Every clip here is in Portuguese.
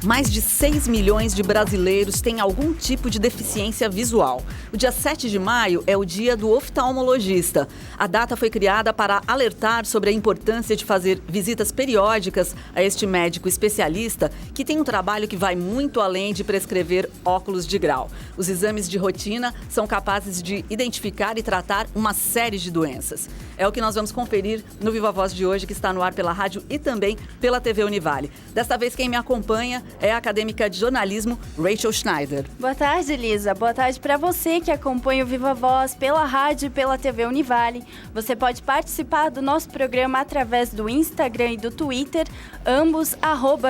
Mais de 6 milhões de brasileiros têm algum tipo de deficiência visual. O dia 7 de maio é o dia do oftalmologista. A data foi criada para alertar sobre a importância de fazer visitas periódicas a este médico especialista que tem um trabalho que vai muito além de prescrever óculos de grau. Os exames de rotina são capazes de identificar e tratar uma série de doenças. É o que nós vamos conferir no Viva Voz de hoje, que está no ar pela rádio e também pela TV Univale. Desta vez, quem me acompanha é a acadêmica de jornalismo Rachel Schneider. Boa tarde, Lisa. Boa tarde para você que acompanha o Viva Voz pela rádio e pela TV Univale. Você pode participar do nosso programa através do Instagram e do Twitter, ambos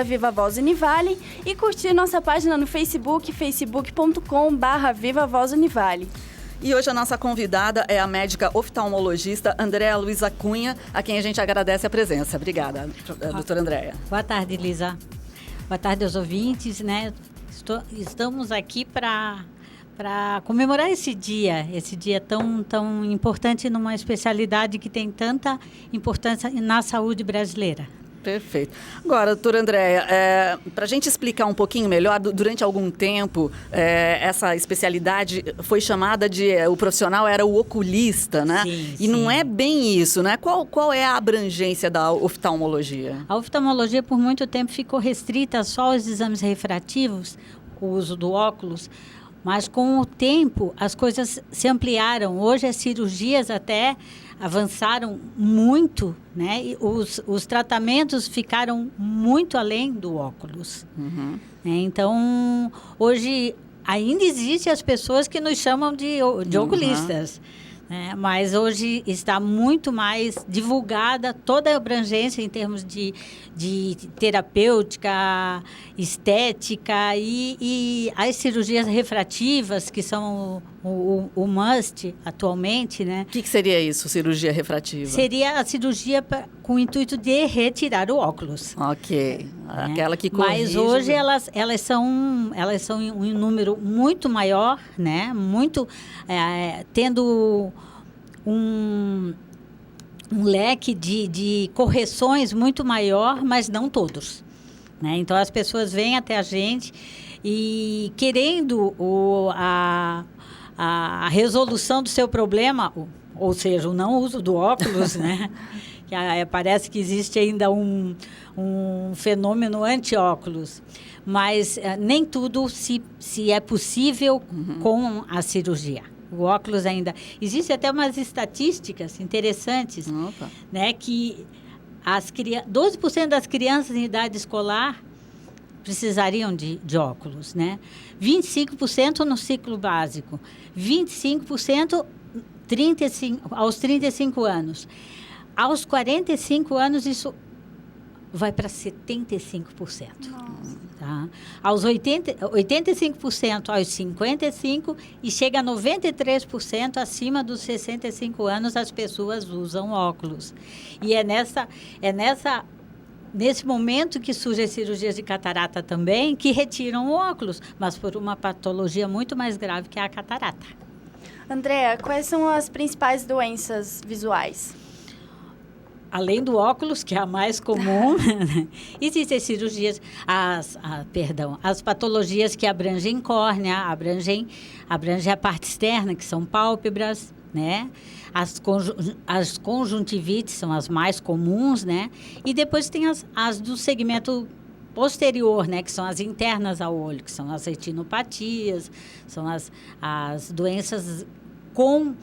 @Viva Voz Univale, e curtir nossa página no Facebook, facebook.com/Viva Voz Univale. E hoje a nossa convidada é a médica oftalmologista Andréa Luiza Cunha, a quem a gente agradece a presença. Obrigada, doutora Andréa. Boa tarde, Lisa. Boa tarde aos ouvintes, né? Estamos aqui para comemorar esse dia tão importante numa especialidade que tem tanta importância na saúde brasileira. Perfeito. Agora, doutora Andréa, para a gente explicar um pouquinho melhor, durante algum tempo, essa especialidade foi chamada o profissional era o oculista, né? Sim, e não é bem isso, né? Qual é a abrangência da oftalmologia? A oftalmologia, por muito tempo, ficou restrita só aos exames refrativos, o uso do óculos, mas com o tempo as coisas se ampliaram. Hoje as cirurgias até avançaram muito, né? E os tratamentos ficaram muito além do óculos. Uhum. Então, hoje ainda existem as pessoas que nos chamam de oculistas. Né? Mas hoje está muito mais divulgada toda a abrangência em termos de terapêutica, estética e as cirurgias refrativas, que são o must atualmente, né? O que seria isso, cirurgia refrativa? Seria a cirurgia com o intuito de retirar o óculos. Ok. Aquela que corrige... Mas hoje elas são em um número muito maior, né? Muito, tendo um leque de correções muito maior, mas não todos. Né? Então, as pessoas vêm até a gente e querendo a resolução do seu problema, ou seja, o não uso do óculos, né? Que parece que existe ainda um fenômeno anti-óculos, mas nem tudo se é possível com a cirurgia. O óculos ainda... Existem até umas estatísticas interessantes, né, que 12% das crianças em idade escolar precisariam de óculos, né? 25% no ciclo básico, 25% aos 35 anos. Aos 45 anos, isso vai para 75%. Tá? Aos 85% aos 55% e chega a 93% acima dos 65 anos, as pessoas usam óculos. E nesse momento que surgem as cirurgias de catarata também, que retiram o óculos, mas por uma patologia muito mais grave que é a catarata. Andréa, quais são as principais doenças visuais? Além do óculos, que é a mais comum, existem cirurgias, as patologias que abrangem córnea, abrangem a parte externa, que são pálpebras, né? As conjuntivites são as mais comuns, né? E depois tem as do segmento posterior, né? Que são as internas ao olho, que são as retinopatias, são as doenças com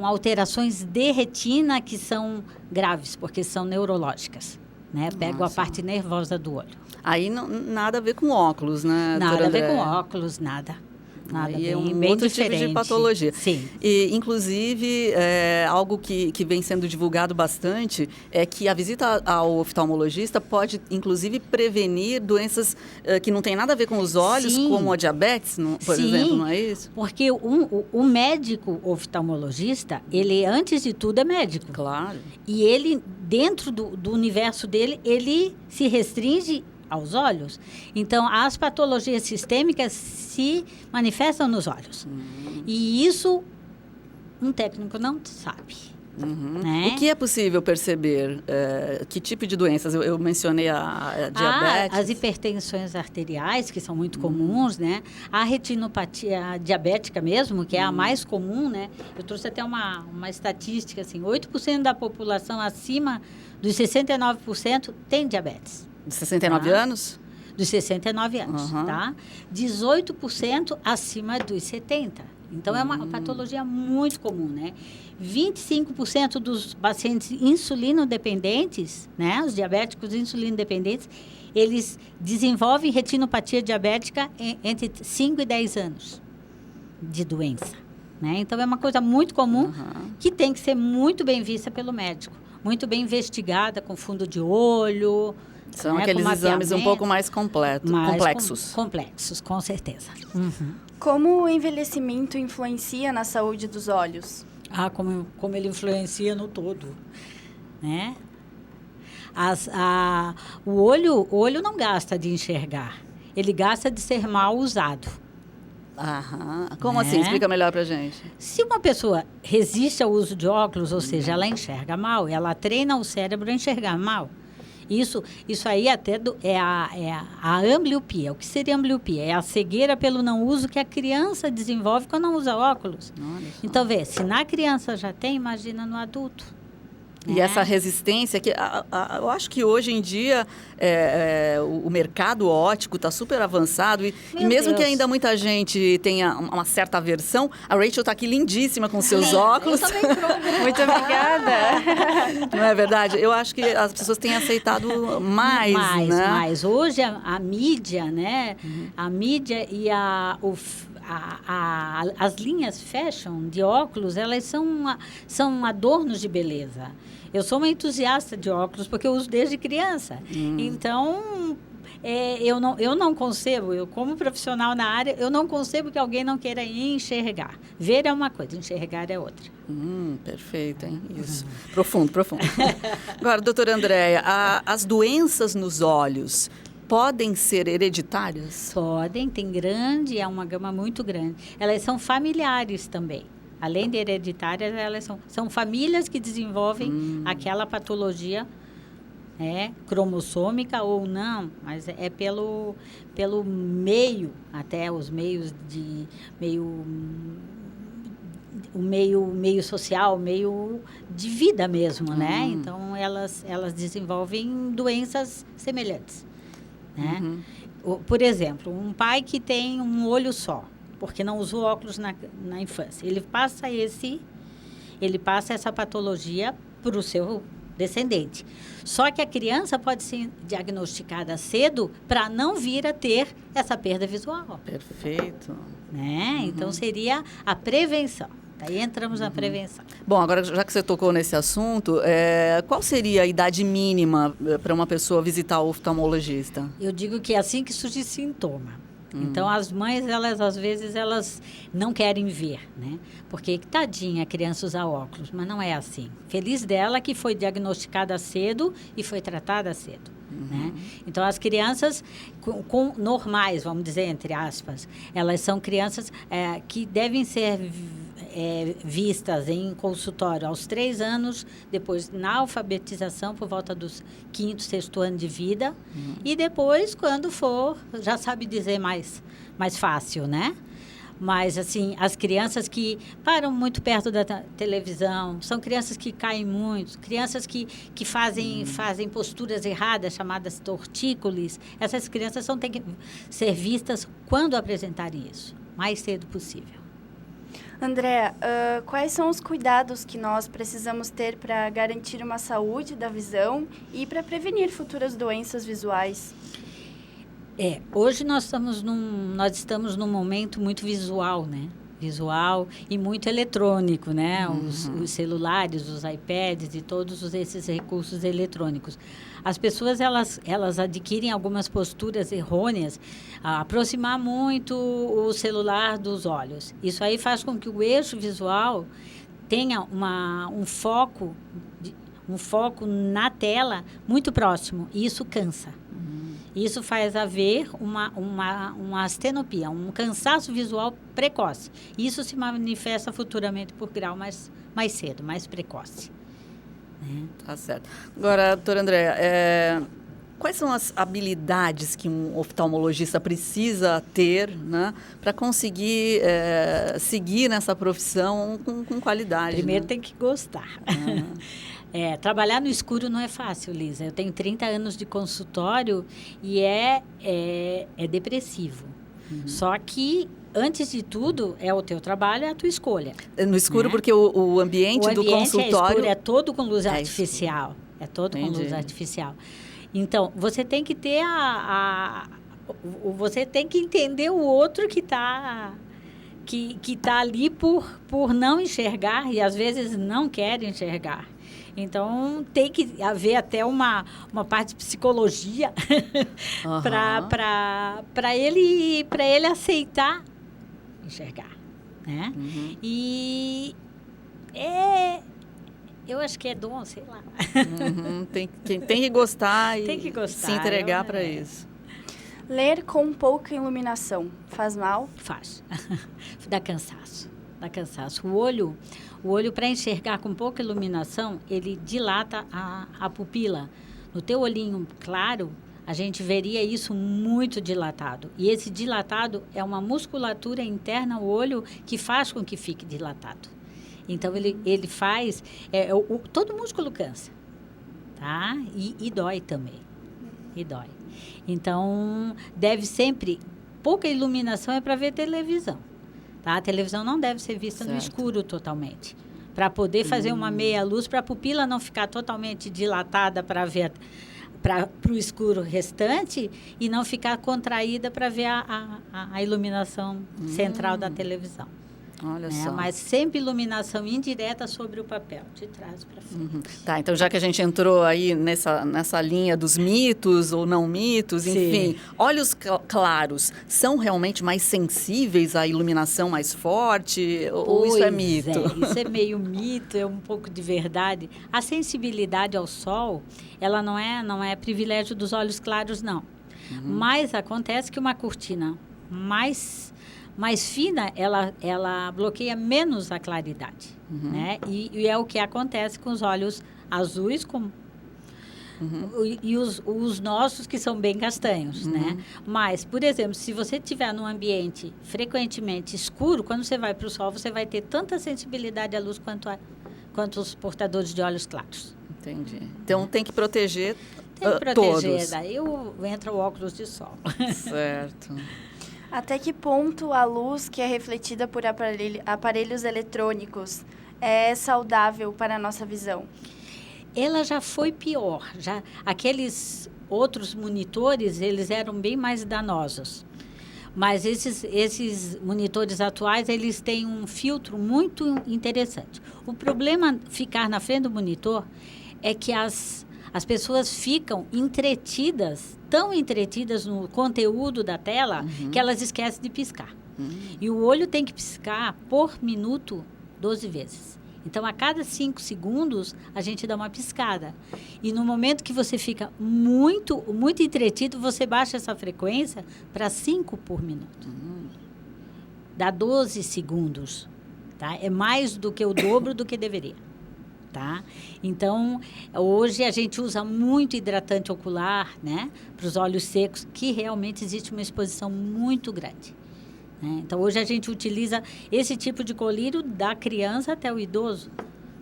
alterações de retina que são graves, porque são neurológicas, né? Pegam a parte nervosa do olho. Aí nada a ver com óculos, né? Nada a ver com óculos, nada. Nada, e é bem outro diferente. tipo de patologia. Sim. E, inclusive, algo que vem sendo divulgado bastante é que a visita ao oftalmologista pode, inclusive, prevenir doenças que não têm nada a ver com os olhos, Sim. como a diabetes, por exemplo, não é isso? Porque o médico oftalmologista, ele, antes de tudo, é médico. Claro. E ele, dentro do universo dele, ele se restringe aos olhos. Então, as patologias sistêmicas se manifestam nos olhos. E isso um técnico não sabe. Né? O que é possível perceber? Que tipo de doenças? Eu mencionei a diabetes. As hipertensões arteriais, que são muito comuns, né? A retinopatia diabética mesmo, que é a mais comum, né? Eu trouxe até uma estatística, assim, 8% da população acima dos 69% tem diabetes. De 69 anos? Dos 69 anos, tá? 18% acima dos 70. Então, é uma patologia muito comum, né? 25% dos pacientes insulino-dependentes, né? Os diabéticos insulino-dependentes, eles desenvolvem retinopatia diabética entre 5 e 10 anos de doença, né? Então, é uma coisa muito comum que tem que ser muito bem vista pelo médico. Muito bem investigada, com fundo de olho. São, né, aqueles exames um pouco mais complexos. Complexos, com certeza. Como o envelhecimento influencia na saúde dos olhos? Como ele influencia no todo, né? O olho não gasta de enxergar, ele gasta de ser mal usado. Como assim? Explica melhor pra gente. Se uma pessoa resiste ao uso de óculos, ou seja, ela enxerga mal, ela treina o cérebro a enxergar mal. Isso aí até é a ambliopia. O que seria ambliopia? É a cegueira pelo não uso que a criança desenvolve quando não usa óculos. Então, se na criança já tem, imagina no adulto. E essa resistência, que eu acho que hoje em dia o mercado óptico está super avançado e mesmo que ainda muita gente tenha uma certa aversão, a Rachel está aqui lindíssima com seus óculos. Eu também. Muito obrigada. Não é verdade? Eu acho que as pessoas têm aceitado mais, né? Mais. Hoje a mídia, né? A mídia e as linhas fashion de óculos, elas são adornos de beleza. Eu sou uma entusiasta de óculos porque eu uso desde criança. Então, eu não concebo, eu como profissional na área, eu não concebo que alguém não queira enxergar. Ver é uma coisa, enxergar é outra. Perfeito, hein? Isso. Profundo. Agora, doutora Andréia, as doenças nos olhos podem ser hereditárias? Podem, é uma gama muito grande. Elas são familiares também. Além de hereditárias, elas são famílias que desenvolvem aquela patologia cromossômica ou não, mas é pelo meio, até os meios o meio social, meio de vida mesmo, né? Então, elas desenvolvem doenças semelhantes. Né? Por exemplo, um pai que tem um olho só, porque não usou óculos na infância, ele passa essa patologia para o seu descendente. Só que a criança pode ser diagnosticada cedo para não vir a ter essa perda visual. Perfeito. Né? Então, seria a prevenção. Daí entramos na prevenção. Bom, agora já que você tocou nesse assunto, qual seria a idade mínima para uma pessoa visitar o oftalmologista? Eu digo que é assim que surge sintoma. Então, as mães, às vezes, elas não querem ver, né? Porque, tadinha, a criança usa óculos, mas não é assim. Feliz dela que foi diagnosticada cedo e foi tratada cedo. Né? Então, as crianças com normais, vamos dizer, entre aspas, elas são crianças que devem ser vistas em consultório aos 3 anos, depois na alfabetização por volta dos 5º, 6º ano de vida, e depois, quando for, já sabe dizer mais fácil, né? Mas, assim, as crianças que param muito perto da televisão, são crianças que caem muito, crianças que fazem posturas erradas, chamadas tortícolis. Essas crianças têm que ser vistas quando apresentarem isso, mais cedo possível. Andréa, quais são os cuidados que nós precisamos ter para garantir uma saúde da visão e para prevenir futuras doenças visuais? Hoje nós estamos num momento muito visual, né? Visual e muito eletrônico, né? Os celulares, os iPads e todos esses recursos eletrônicos. As pessoas, elas adquirem algumas posturas errôneas, aproximar muito o celular dos olhos. Isso aí faz com que o eixo visual tenha um foco na tela muito próximo, e isso cansa. Isso faz haver uma astenopia, um cansaço visual precoce. Isso se manifesta futuramente por grau mais mais cedo, mais precoce. Né? Tá certo. Agora, doutora Andréa, quais são as habilidades que um oftalmologista precisa ter, né, para conseguir seguir nessa profissão com qualidade? Primeiro, né? tem que gostar. Trabalhar no escuro não é fácil, Lisa. Eu tenho 30 anos de consultório e é depressivo. Só que, antes de tudo, é o teu trabalho, é a tua escolha. No escuro, né? porque o ambiente do consultório... É todo com luz escuro. artificial. É todo Entendi. com luz artificial. Então, você tem que ter você tem que entender o outro que está ali por não enxergar e, às vezes, não quer enxergar. Então, tem que haver até uma parte de psicologia para ele aceitar enxergar, né? E eu acho que é dom, sei lá. Tem que gostar e Tem que gostar, se entregar para isso. Ler com pouca iluminação faz mal? Faz. Dá cansaço. O olho, para enxergar com pouca iluminação, ele dilata a pupila. No teu olhinho claro, a gente veria isso muito dilatado. E esse dilatado é uma musculatura interna ao olho que faz com que fique dilatado. Então, ele faz... todo músculo cansa, tá? E dói também. E dói. Então, deve sempre... Pouca iluminação é para ver televisão. Tá? A televisão não deve ser vista no escuro totalmente. Para poder fazer uma meia-luz, para a pupila não ficar totalmente dilatada para ver... para o escuro restante e não ficar contraída para ver a iluminação central da televisão. Olha só. Mas sempre iluminação indireta sobre o papel, de trás para frente. Tá, então já que a gente entrou aí nessa linha dos mitos ou não mitos, enfim, olhos claros são realmente mais sensíveis à iluminação mais forte ou isso é mito? Isso é meio mito, é um pouco de verdade. A sensibilidade ao sol, ela não é privilégio dos olhos claros, não. Mas acontece que uma cortina mais fina, ela bloqueia menos a claridade, né? E é o que acontece com os olhos azuis e os nossos, que são bem castanhos, né? Mas, por exemplo, se você estiver num ambiente frequentemente escuro, quando você vai para o sol, você vai ter tanta sensibilidade à luz quanto os portadores de olhos claros. Entendi. Então, tem que proteger todos. todos. Daí entra o óculos de sol. Certo. Até que ponto a luz que é refletida por aparelhos eletrônicos é saudável para a nossa visão? Ela já foi pior. Aqueles outros monitores, eles eram bem mais danosos. Mas esses monitores atuais, eles têm um filtro muito interessante. O problema ficar na frente do monitor é que as pessoas ficam tão entretidas no conteúdo da tela, que elas esquecem de piscar. E o olho tem que piscar por minuto 12 vezes. Então, a cada 5 segundos, a gente dá uma piscada. E no momento que você fica muito, muito entretido, você baixa essa frequência para 5 por minuto. Dá 12 segundos. Tá? É mais do que o dobro do que deveria. Tá? Então, hoje a gente usa muito hidratante ocular, né, para os olhos secos, que realmente existe uma exposição muito grande. Né? Então, hoje a gente utiliza esse tipo de colírio da criança até o idoso.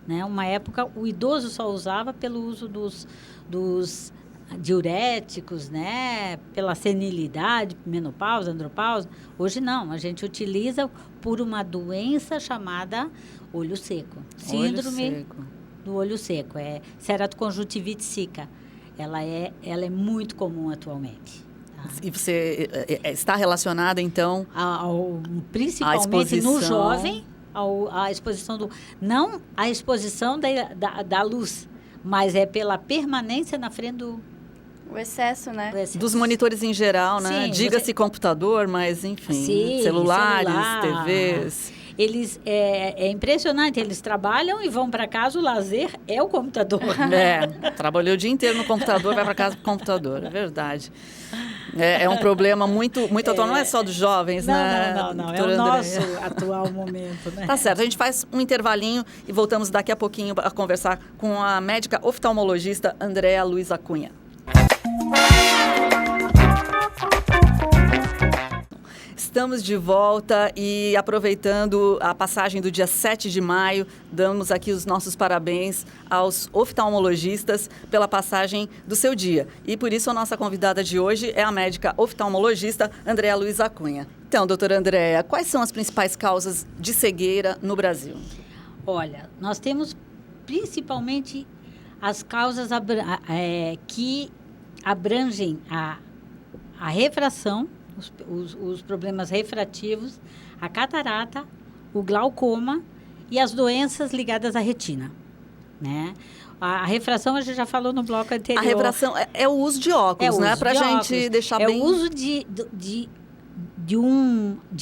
Né? Uma época, o idoso só usava pelo uso dos diuréticos, né, pela senilidade, menopausa, andropausa. Hoje não, a gente utiliza por uma doença chamada olho seco. Síndrome do olho seco, ceratoconjuntivite sica. Ela é muito comum atualmente. Tá? E você está relacionada, então... Principalmente no jovem, a exposição não a exposição da luz, mas é pela permanência na frente do... O excesso, né? Dos monitores em geral, né? Sim, Diga-se computador, mas enfim, sim, celulares, celular, TVs... eles é impressionante, eles trabalham e vão para casa, o lazer é o computador. Trabalhou o dia inteiro no computador, vai para casa com o computador, é verdade. É um problema muito atual, não é só dos jovens, né? Não, é o nosso atual momento, né? Tá certo, a gente faz um intervalinho e voltamos daqui a pouquinho a conversar com a médica oftalmologista Andréa Luiza Cunha. Estamos de volta e aproveitando a passagem do dia 7 de maio, damos aqui os nossos parabéns aos oftalmologistas pela passagem do seu dia. E por isso a nossa convidada de hoje é a médica oftalmologista Andréa Luiza Cunha. Então, doutora Andréa, quais são as principais causas de cegueira no Brasil? Olha, nós temos principalmente as causas que abrangem a refração, os problemas refrativos, a catarata, o glaucoma e as doenças ligadas à retina, né? A refração a gente já falou no bloco anterior. A refração é o uso de óculos, né? Para a gente deixar bem... É o uso de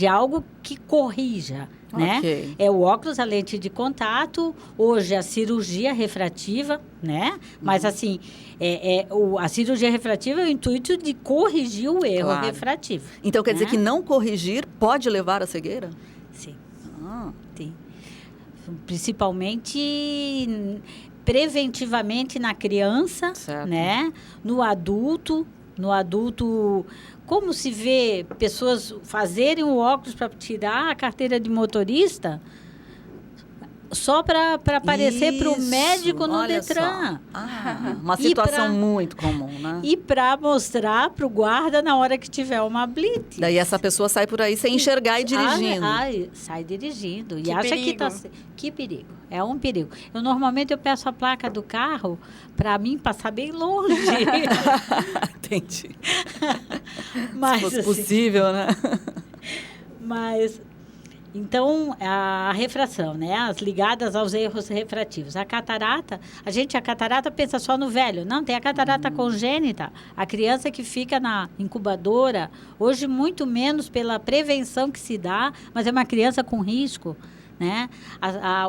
algo que corrija, né? Okay. É o óculos, a lente de contato, hoje a cirurgia refrativa, né? Mas assim, a cirurgia refrativa é o intuito de corrigir o erro refrativo. Então quer dizer que não corrigir pode levar à cegueira? Sim. Sim. Principalmente preventivamente na criança, certo, né? No adulto, como se vê pessoas fazerem o óculos para tirar a carteira de motorista só para aparecer para o médico no Detran. Uma situação muito comum, né? E para mostrar para o guarda na hora que tiver uma blitz. Daí essa pessoa sai por aí sem enxergar e dirigindo. Sai dirigindo. Que e acha perigo. que está... Que perigo. É um perigo. Normalmente eu peço a placa do carro para mim passar bem longe. Entendi. Mas, se fosse possível, né? Mas... Então, a refração, né? As ligadas aos erros refrativos. A catarata pensa só no velho. Não, tem a catarata congênita. A criança que fica na incubadora, hoje muito menos pela prevenção que se dá, mas é uma criança com risco, né?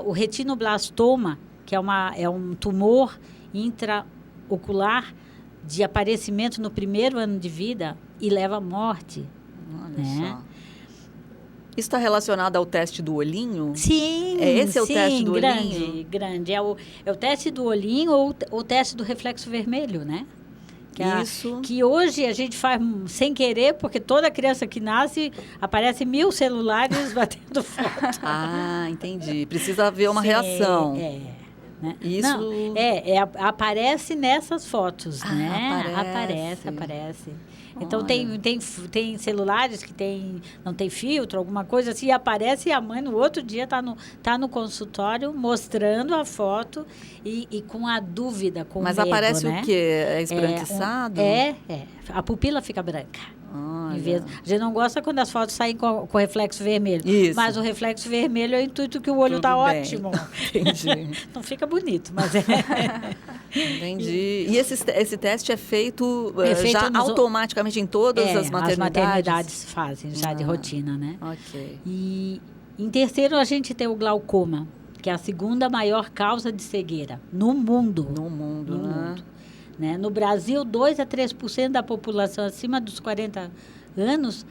O retinoblastoma, que é um tumor intraocular de aparecimento no primeiro ano de vida e leva à morte. Olha só. Isso está relacionado ao teste do olhinho? Sim, esse é o teste do olhinho? Grande. É o teste do olhinho ou o teste do reflexo vermelho, né? Isso. Que hoje a gente faz sem querer, porque toda criança que nasce, aparece 1000 celulares batendo foto. Entendi. Precisa haver uma reação. Né? Isso... Não, aparece nessas fotos, né? Aparece. Então, tem celulares que não tem filtro, alguma coisa assim, e aparece e a mãe no outro dia tá no consultório mostrando a foto e com a dúvida, com Mas medo, aparece né? O quê? É esbranquiçado? A pupila fica branca. A gente não gosta quando as fotos saem com reflexo vermelho. Isso. Mas o reflexo vermelho é o intuito que o olho está ótimo. Entendi. Não fica bonito, mas Entendi. E esse teste é feito já automaticamente em todas as maternidades? As maternidades fazem, já de rotina, né? Ok. E em terceiro, a gente tem o glaucoma, que é a segunda maior causa de cegueira no mundo. No mundo. Né? No Brasil, 2 a 3% da população acima dos 40 anos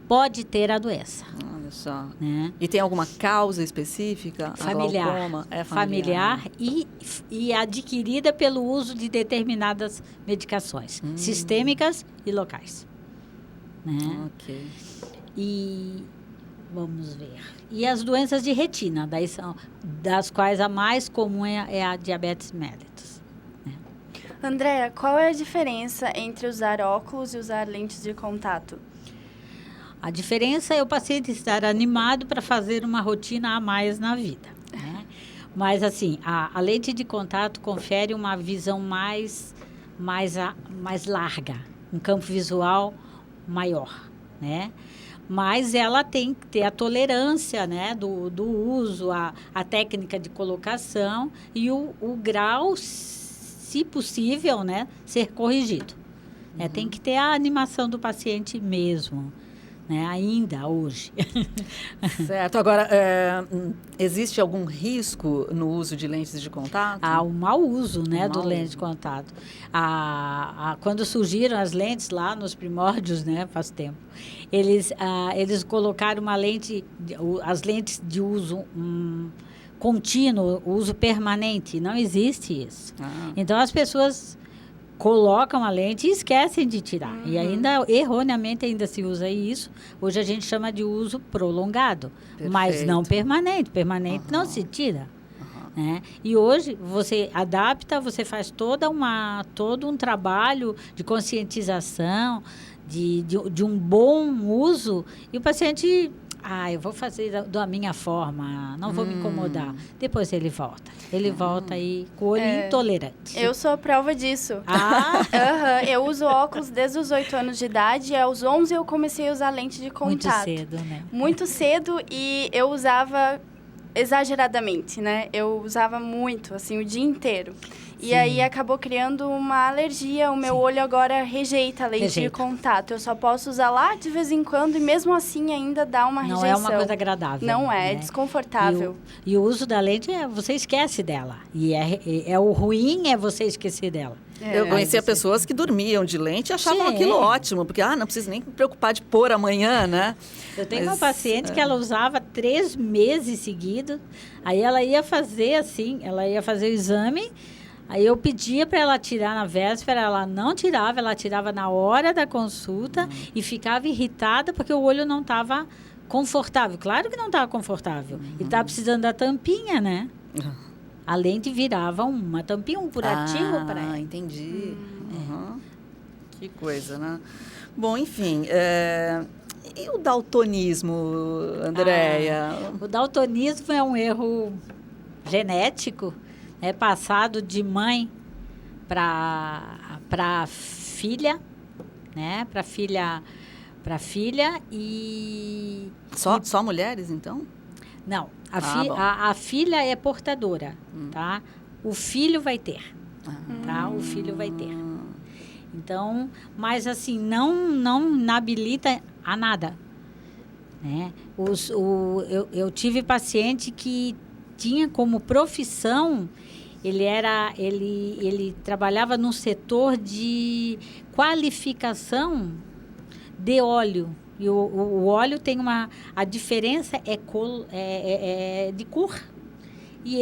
pode ter a doença. Olha só. Né? E tem alguma causa específica? Familiar. É familiar e adquirida pelo uso de determinadas medicações sistêmicas e locais. Né? Ok. E vamos ver. E as doenças de retina, das quais a mais comum é a diabetes mellitus. Andréa, qual é a diferença entre usar óculos e usar lentes de contato? A diferença é o paciente estar animado para fazer uma rotina a mais na vida. Né? Mas, assim, a lente de contato confere uma visão mais larga, um campo visual maior, né? Mas ela tem que ter a tolerância, né, do uso, a técnica de colocação e o grau, se possível, né, ser corrigido. Tem que ter a animação do paciente mesmo, né? Ainda hoje. Certo. Agora, existe algum risco no uso de lentes de contato? Há um mau uso, né, Um do mau lente uso. de contato. Quando surgiram as lentes lá nos primórdios, né, faz tempo, eles colocaram uma lente, as lentes de uso contínuo, uso permanente. Não existe isso. Então, as pessoas colocam a lente e esquecem de tirar. E ainda, erroneamente, ainda se usa isso. Hoje a gente chama de uso prolongado, mas não permanente. Permanente não se tira. Né? E hoje você adapta, você faz todo um trabalho de conscientização, de um bom uso, e o paciente... eu vou fazer da minha forma, não vou me incomodar. Depois ele volta. Ele volta aí com o olho intolerante. Eu sou a prova disso. Eu uso óculos desde os 8 anos de idade, e aos 11 eu comecei a usar lente de contato. Muito cedo, né? Muito cedo, e eu usava exageradamente, né? Eu usava muito, assim, o dia inteiro. E aí acabou criando uma alergia. O meu olho agora rejeita a lente de contato. Eu só posso usar lá de vez em quando, e mesmo assim ainda dá uma rejeição. Não é uma coisa agradável. Não é, né? é desconfortável. E o uso da lente, você esquece dela. E o ruim é você esquecer dela. Eu conhecia pessoas que dormiam de lente e achavam aquilo ótimo, porque não preciso nem me preocupar de pôr amanhã, né? Eu tenho uma paciente que ela usava 3 meses seguidos, aí ela ia fazer o exame, aí eu pedia para ela tirar na véspera, ela não tirava, ela tirava na hora da consulta e ficava irritada porque o olho não estava confortável. Claro que não estava confortável. E estava precisando da tampinha, né? A lente virava uma tampinha, um curativo para ela. Entendi. Que coisa, né? Bom, enfim, e o daltonismo, Andréia? O daltonismo é um erro genético, passado de mãe para filha, né? Para filha e... Só mulheres, então? Não, a filha é portadora, tá? O filho vai ter, tá? O filho vai ter. Então, mas assim, não inabilita a nada, né? Eu tive paciente que tinha como profissão, ele trabalhava no setor de qualificação de óleo. E o óleo tem a diferença é de cor. E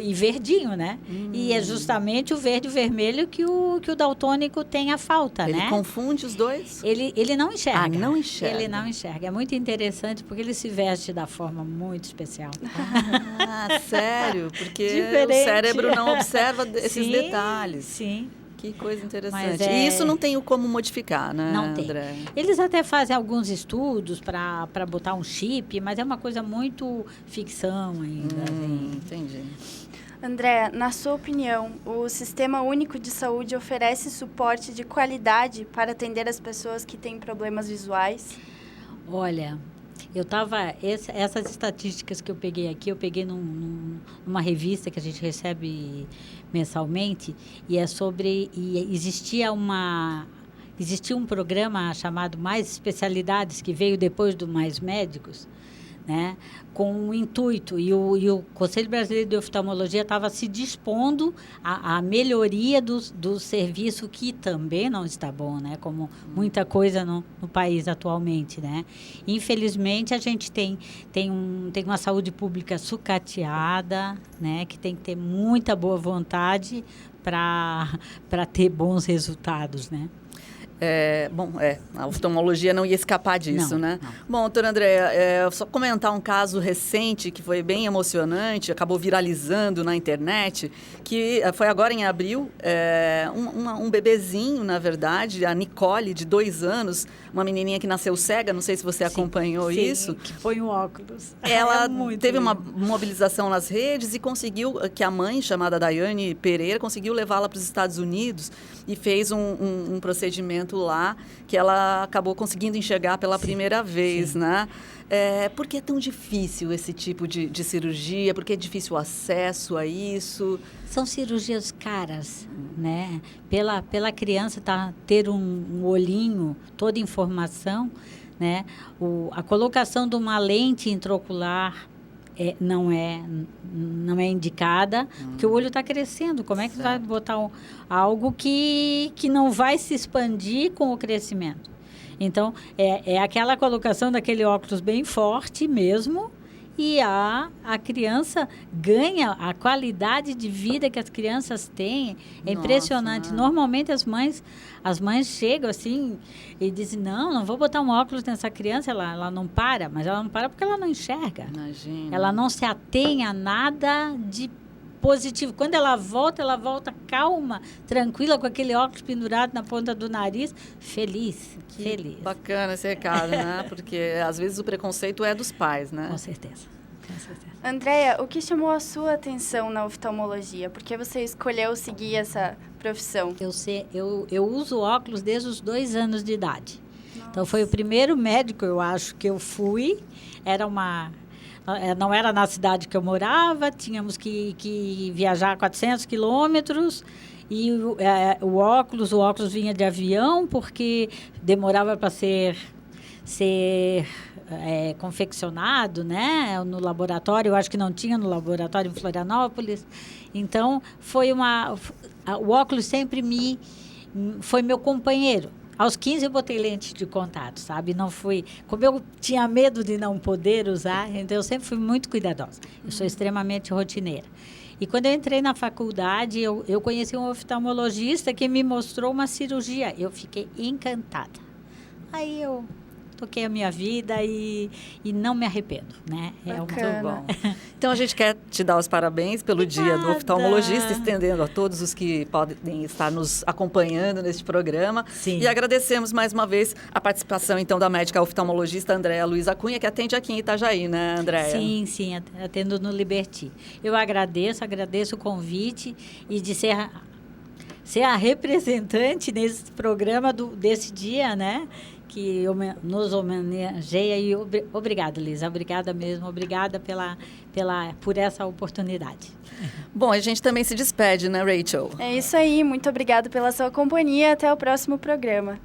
e verdinho, né? E é justamente o verde e o vermelho que o daltônico tem a falta, né? Ele confunde os dois? Ele não enxerga. Não enxerga. Ele não enxerga. É muito interessante porque ele se veste da forma muito especial. Sério? Porque Diferente. O cérebro não observa esses detalhes. Sim. Que coisa interessante. Mas E isso não tem como modificar, né, Não tem. André? Eles até fazem alguns estudos para botar um chip, mas é uma coisa muito ficção ainda. Entendi. André, na sua opinião, o Sistema Único de Saúde oferece suporte de qualidade para atender as pessoas que têm problemas visuais? Olha, essas estatísticas que eu peguei aqui, eu peguei numa revista que a gente recebe mensalmente, e existia um programa chamado Mais Especialidades, que veio depois do Mais Médicos, né, com um intuito, e o Conselho Brasileiro de Oftalmologia estava se dispondo à melhoria do serviço, que também não está bom, né, como muita coisa no país atualmente, né. Infelizmente, a gente tem uma saúde pública sucateada, né, que tem que ter muita boa vontade para ter bons resultados, né. A oftalmologia não ia escapar disso, né? Não. Bom, doutora Andréa, só comentar um caso recente que foi bem emocionante, acabou viralizando na internet, que foi agora em abril, um bebezinho, na verdade, a Nicole, de 2 anos, uma menininha que nasceu cega, não sei se você acompanhou isso. Que põe o óculos. Ela teve uma mobilização nas redes e conseguiu, que a mãe, chamada Daiane Pereira, conseguiu levá-la para os Estados Unidos e fez um procedimento lá que ela acabou conseguindo enxergar pela primeira vez, né? Por que é tão difícil esse tipo de cirurgia? Por que é difícil o acesso a isso? São cirurgias caras, né? Pela criança ter um olhinho, toda informação, né? A colocação de uma lente intraocular não é indicada, porque o olho está crescendo. Como é que vai botar algo que não vai se expandir com o crescimento? Então, é aquela colocação daquele óculos bem forte mesmo, e a criança ganha a qualidade de vida que as crianças têm. É impressionante. Normalmente as mães chegam assim e dizem, não vou botar um óculos nessa criança, ela não para, mas ela não para porque ela não enxerga. Imagina. Ela não se atém a nada de positivo. Quando ela volta calma, tranquila, com aquele óculos pendurado na ponta do nariz, feliz. Bacana esse recado, né? Porque às vezes o preconceito é dos pais, né? Com certeza. Andréia, o que chamou a sua atenção na oftalmologia? Por que você escolheu seguir essa profissão? Eu uso óculos desde os 2 anos de idade. Nossa. Então, foi o primeiro médico, eu acho, que eu fui. Não era na cidade que eu morava, tínhamos que viajar 400 quilômetros. E o óculos vinha de avião, porque demorava para ser confeccionado, né, no laboratório. Eu acho que não tinha no laboratório em Florianópolis. Então, o óculos sempre foi meu companheiro. Aos 15 eu botei lente de contato, sabe? Não fui... Como eu tinha medo de não poder usar, então eu sempre fui muito cuidadosa. Eu sou extremamente rotineira. E quando eu entrei na faculdade, eu conheci um oftalmologista que me mostrou uma cirurgia. Eu fiquei encantada. Aí eu toquei a minha vida e não me arrependo, né? Muito bom. Então, a gente quer te dar os parabéns pelo Dia do Oftalmologista, estendendo a todos os que podem estar nos acompanhando neste programa. Sim. E agradecemos mais uma vez a participação, então, da médica oftalmologista Andréia Luiza Cunha, que atende aqui em Itajaí, né, Andréia? Sim, atendo no Liberty. Eu agradeço o convite e de ser a representante nesse programa desse dia, né? Que nos homenageia. E obrigada, Lisa. Obrigada mesmo. Obrigada por essa oportunidade. Bom, a gente também se despede, né, Rachel? É isso aí. Muito obrigada pela sua companhia. Até o próximo programa.